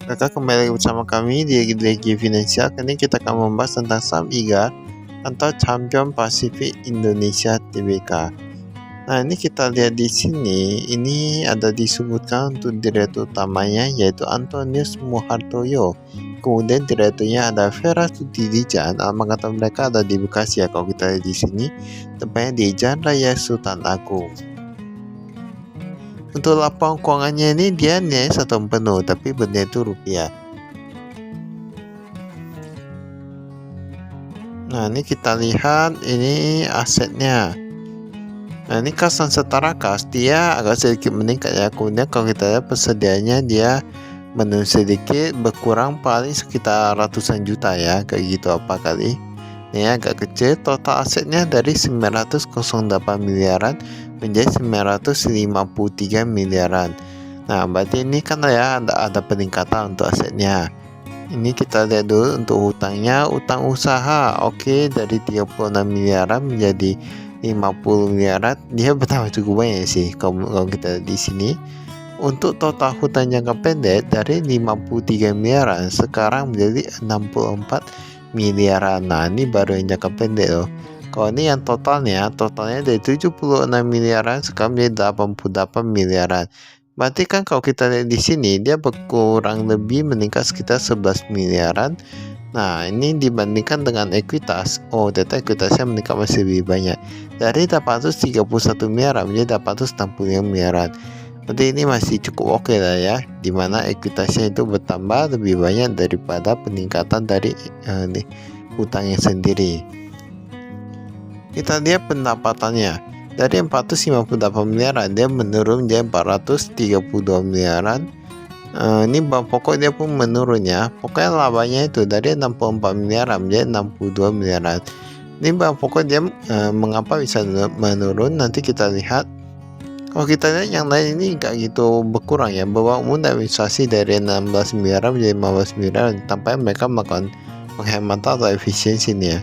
Kakak kembali bersama kami di Legi Finansial. Kali ini kita akan membahas tentang saham IGA atau Champion Pacific Indonesia Tbk. Nah, ini kita lihat di sini, ini ada disebutkan untuk direktur utamanya yaitu Antonius Muhartoyo. Kemudian direkturnya ada Vera Sutidijan. Alamat kantor mereka ada di Bekasi ya. Kalau kita lihat di sini, tempatnya di Jalan Raya Sultan Agung. Untuk laporan keuangannya ini dia nilai 1 tahun penuh, tapi bernilai itu rupiah. Nah, ini kita lihat ini asetnya. Nah, ini kas dan setara kas dia agak sedikit meningkat ya. Kemudian kalau kita lihat persediaannya dia menurun sedikit, berkurang paling sekitar ratusan juta ya, kayak gitu apa kali. Ini agak kecil. Total asetnya dari 908 miliaran menjadi 953 miliaran. Nah, berarti ini kan ya ada peningkatan untuk asetnya. Ini kita lihat dulu untuk hutangnya, utang usaha oke, dari 36 miliaran menjadi 50 miliaran. Dia bertambah cukup banyak sih kalau kita di sini. Untuk total hutang jangka pendek dari 53 miliaran sekarang menjadi 64 miliaran. Nah, ini baru yang jangka pendek loh. Kalau ini yang totalnya dari 76 miliaran sekarang menjadi 88 miliaran. Berarti kan kalau kita lihat di sini dia berkurang lebih meningkat sekitar 11 miliaran. Nah, ini dibandingkan dengan ekuitas. Oh, data ekuitasnya meningkat masih lebih banyak. Dari 831 miliaran menjadi 865 miliaran. Berarti ini masih cukup oke lah ya, dimana ekuitasnya itu bertambah lebih banyak daripada peningkatan dari hutangnya sendiri. Kita lihat pendapatannya dari 458 miliaran dia menurun menjadi 432 miliaran. Ini bahan pokok dia pun menurun ya. Pokoknya labanya itu dari 64 miliaran menjadi 62 miliaran. Ini bahan pokok dia mengapa bisa menurun, nanti kita lihat. Kalau kita lihat yang lain ini nggak gitu berkurang ya. Beban umum administrasi dari 16 miliaran menjadi 15 miliaran. Tampaknya mereka melakukan penghematan atau efisiensi nih ya.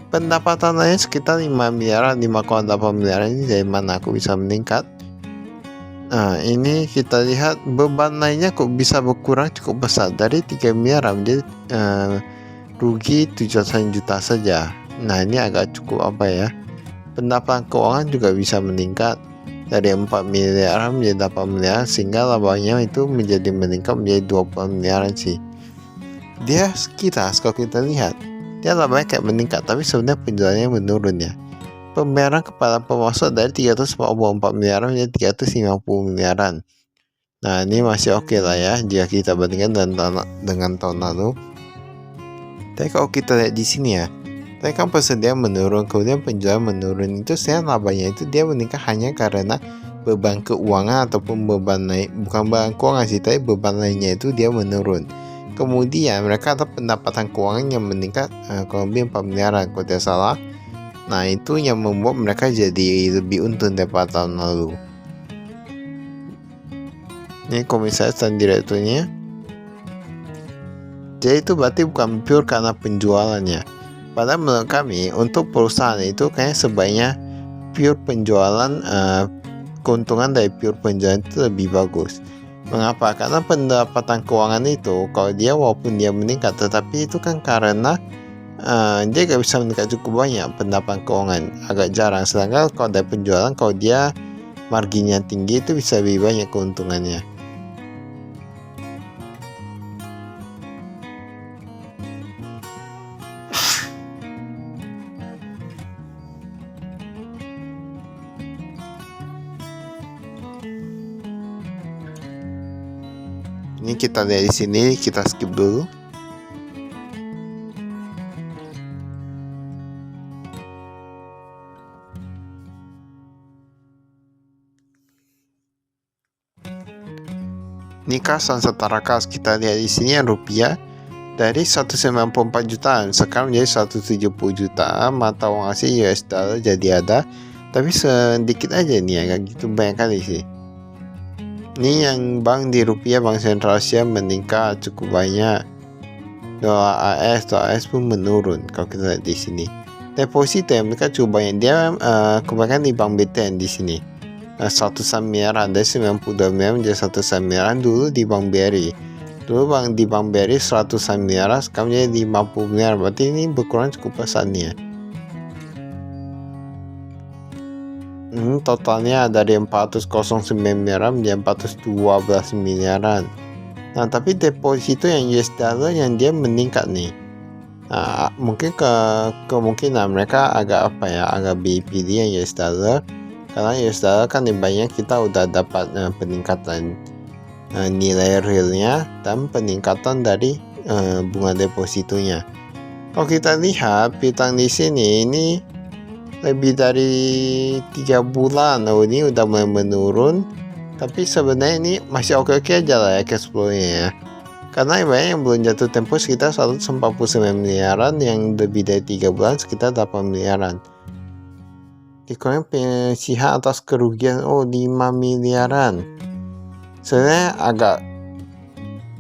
Pendapatan lainnya sekitar 5 miliaran, 5,8 miliaran. Ini dari mana aku bisa meningkat? Nah, ini kita lihat beban lainnya kok bisa berkurang cukup besar dari 3 miliaran menjadi rugi 700 juta saja. Nah, ini agak cukup apa ya. Pendapatan keuangan juga bisa meningkat dari 4 miliaran menjadi 8 miliaran, sehingga labanya itu menjadi meningkat menjadi 20 miliaran sih. Dia sekitar kalau kita lihat dia labanya kayak meningkat, tapi sebenarnya penjualannya menurun ya. Pembayaran kepada pemasok dari 344 miliaran menjadi 350 miliaran. Nah, ini masih oke lah ya jika kita bandingkan dengan tahun lalu. Tapi kalau kita lihat di sini ya, tapi kan persediaan menurun, kemudian penjualan menurun, itu saya labanya itu dia meningkat hanya karena beban keuangan ataupun beban naik, bukan beban keuangan sih, tapi beban lainnya itu dia menurun. Kemudian mereka ada pendapatan keuangan yang meningkat kurang lebih 4 miliaran kalau tidak salah. Nah, itu yang membuat mereka jadi lebih untung daripada tahun lalu. Ini komisaris dan direkturnya. Jadi itu berarti bukan pure karena penjualannya. Padahal menurut kami untuk perusahaan itu kayaknya sebaiknya pure penjualan, keuntungan dari pure penjualan itu lebih bagus. Mengapa? Karena pendapatan keuangan itu kalau dia walaupun dia meningkat, tetapi itu kan karena dia gak bisa meningkat cukup banyak. Pendapatan keuangan agak jarang. Sedangkan kalau dari penjualan, kalau dia marginnya tinggi, itu bisa lebih banyak keuntungannya. Ini kita lihat di sini, kita skip dulu. Ini kas dan setara kas, kita lihat di sini rupiah dari 194 jutaan sekarang menjadi 170 jutaan. Mata uang asing US dollar jadi ada, tapi sedikit aja nih ya, gak gitu banyak kali sih. Ini yang bank di rupiah, Bank Sentral Asia meningkat cukup banyak. Dolar AS pun menurun kalau kita lihat di sini. Deposito yang mereka cukup banyak, dia kebanyakan di Bank BTN di sini. 100 miliaran dari 92 miliaran menjadi 100 miliaran dulu di Bank BRI. Dulu di Bank BRI 100-an miliar, sekarang jadi 50 miliar. Berarti ini berkurang cukup besarnya. Totalnya dari 409 miliaran menjadi 412 miliaran. Nah, tapi deposito yang US dollar yang dia meningkat nih. Nah, mungkin kemungkinan mereka agak pilih yang US dollar, karena US dollar kan banyak kita udah dapat peningkatan nilai realnya dan peningkatan dari bunga depositonya. Kalau kita lihat piutang di sini ini lebih dari 3 bulan, ini udah mulai menurun, tapi sebenarnya ini masih oke-oke aja lah ya cash flow-nya ya. Karena yang belum jatuh tempo sekitar 149 miliaran, yang lebih dari 3 bulan sekitar 8 miliaran. Dikurang pengisihan atas kerugian 5 miliaran. Sebenarnya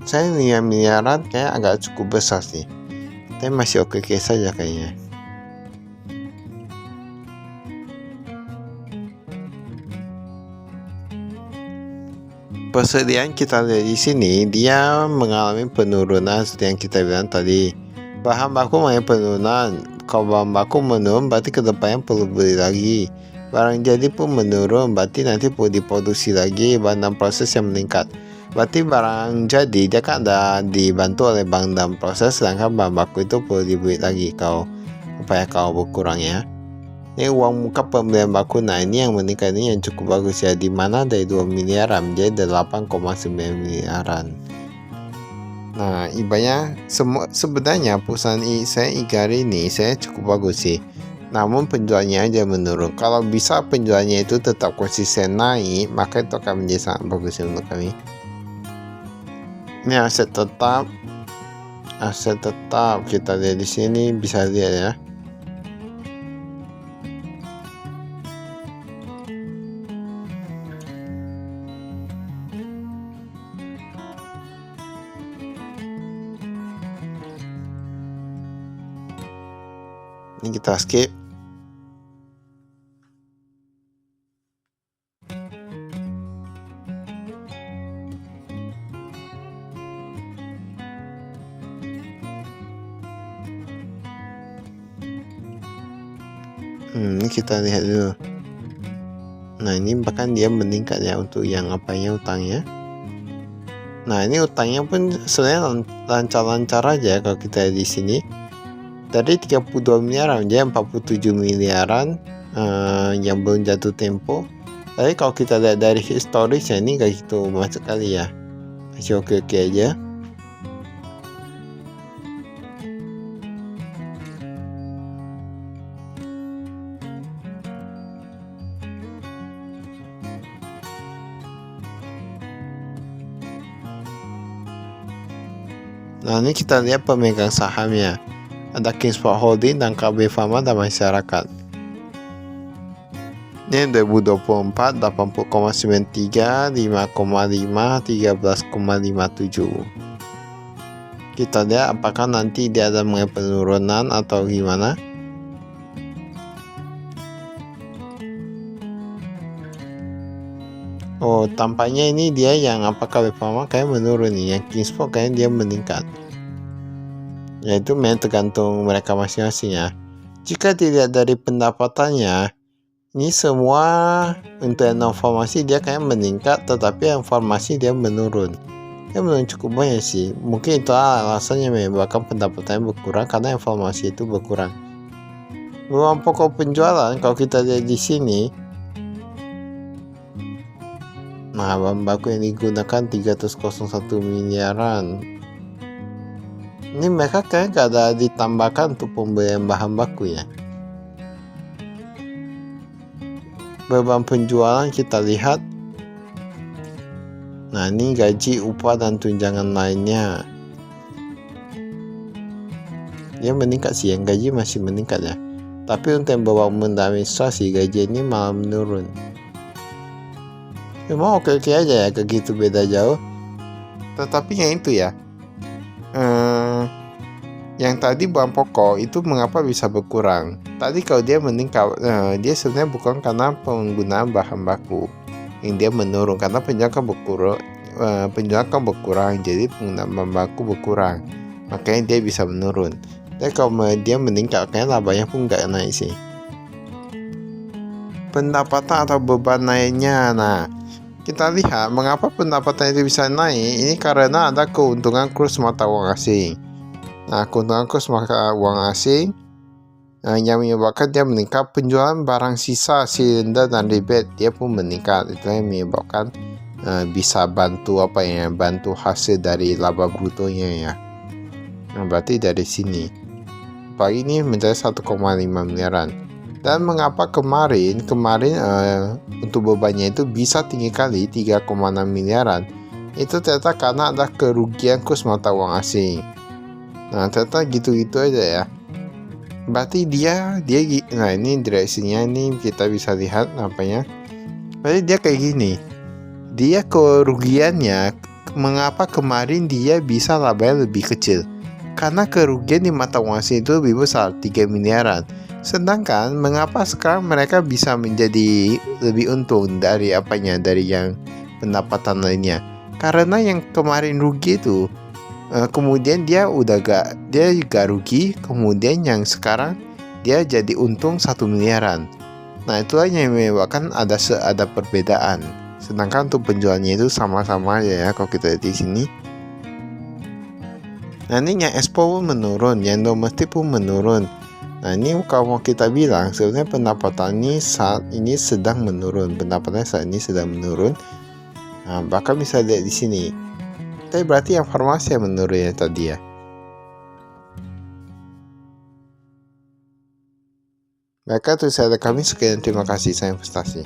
5 miliaran kayak agak cukup besar sih. Tapi masih oke-oke saja kayaknya. Persediaan kita lihat di sini dia mengalami penurunan seperti yang kita bilang tadi. Bahan baku mengalami penurunan. Kalau bahan baku menurun berarti kedepannya perlu beli lagi. Barang jadi pun menurun berarti nanti perlu diproduksi lagi. Bahan dalam proses yang meningkat. Berarti barang jadi dia kan ada dibantu oleh bank dalam proses, sedangkan bahan baku itu perlu dibeli lagi kalau berkurang ya. Ini uang muka pembelian baku, nah ini yang meningkat, ini yang cukup bagus ya, dimana dari 2 miliaran menjadi 8,9 miliaran. Nah, ibaratnya sebenarnya perusahaan saya Igari ini saya cukup bagus sih, namun penjualnya aja menurun. Kalau bisa penjualnya itu tetap konsisten naik, maka itu akan menjadi sangat bagus untuk kami. Ini aset tetap kita lihat di sini, bisa lihat ya. Ini kita skip. Ini kita lihat dulu. Nah, ini bahkan dia meningkat ya untuk yang utangnya. Nah, ini utangnya pun sebenarnya lancar-lancar aja kalau kita di sini. Dari 32 miliaran menjadi 47 miliaran yang belum jatuh tempo. Tapi kalau kita lihat dari historisnya ini gak gitu banyak sekali ya. Masih oke-oke aja. Nah, ini kita lihat pemegang sahamnya. Ada Kingsport Holding dan KB Pharma dan Masyarakat. Ini 2024 80,93, 5,5, 13,57. Kita lihat apakah nanti dia ada mengalami penurunan atau gimana. Oh, tampaknya ini dia yang KB Pharma kayak menurun nih, yang Kingsport kayaknya dia meningkat. Ya, itu memang tergantung mereka masing-masing ya. Jika dilihat dari pendapatannya, ini semua untuk informasi dia kayak meningkat, tetapi informasi dia menurun. Dia menurun cukup banyak sih. Mungkin itu alasannya menyebabkan pendapatannya berkurang karena informasi itu berkurang. Uang pokok penjualan kalau kita lihat di sini, nah bahan baku yang digunakan 301 miliaran. Ini mereka kayak gak ada ditambahkan untuk pembelian bahan baku ya. Beban penjualan kita lihat. Nah, ini gaji, upah dan tunjangan lainnya. Dia meningkat sih, yang gaji masih meningkat ya. Tapi untuk yang beban administrasi gaji ini malah menurun. Memang oke-oke aja ya, kayak gitu beda jauh. Tetapi yang itu ya. Yang tadi bahan pokok itu mengapa bisa berkurang? Tadi kalau dia meningkat, dia sebenarnya bukan karena penggunaan bahan baku yang dia menurun, karena penjualan berkurang, penjualan kan berkurang, jadi penggunaan bahan baku berkurang, makanya dia bisa menurun. Dan kalau dia meningkat, kayaknya labanya pun nggak naik sih. Pendapatan atau beban naiknya, nah kita lihat mengapa pendapatan itu bisa naik. Ini karena ada keuntungan kurs mata uang asing. Nah, keuntungan kurs mata uang asing yang menyebabkan dia meningkat. Penjualan barang sisa, silinder dan rebate dia pun meningkat. Itu yang menyebabkan bisa bantu bantu hasil dari laba brutonya ya. Nah, berarti dari sini pagi ini mencapai 1,5 miliaran. Dan mengapa kemarin untuk bebannya itu bisa tinggi kali 3,6 miliaran? Itu ternyata karena ada kerugian kurs mata uang asing. Nah, ternyata gitu-gitu aja ya. Berarti dia nah ini direksinya, ini kita bisa lihat apanya. Berarti dia kayak gini. Dia kerugiannya, mengapa kemarin dia bisa labanya lebih kecil? Karena kerugian di mata uang asing itu lebih besar, 3 miliaran. Sedangkan mengapa sekarang mereka bisa menjadi lebih untung dari yang pendapatan lainnya? Karena yang kemarin rugi itu kemudian dia gak rugi, kemudian yang sekarang dia jadi untung 1 miliaran. Nah, itulah yang menyebabkan ada perbedaan. Sedangkan untuk penjualnya itu sama-sama aja ya kalau kita lihat di sini. Nah, ini yang ekspor pun menurun, yang domestik pun menurun. Nah, ini kalau mau kita bilang sebenarnya pendapatan ini saat ini sedang menurun. Nah, bahkan bisa lihat di sini. Tapi berarti yang farmasi yang menurun ya tadi ya. Baiklah, itu saya kami sekian, terima kasih, saya investasi.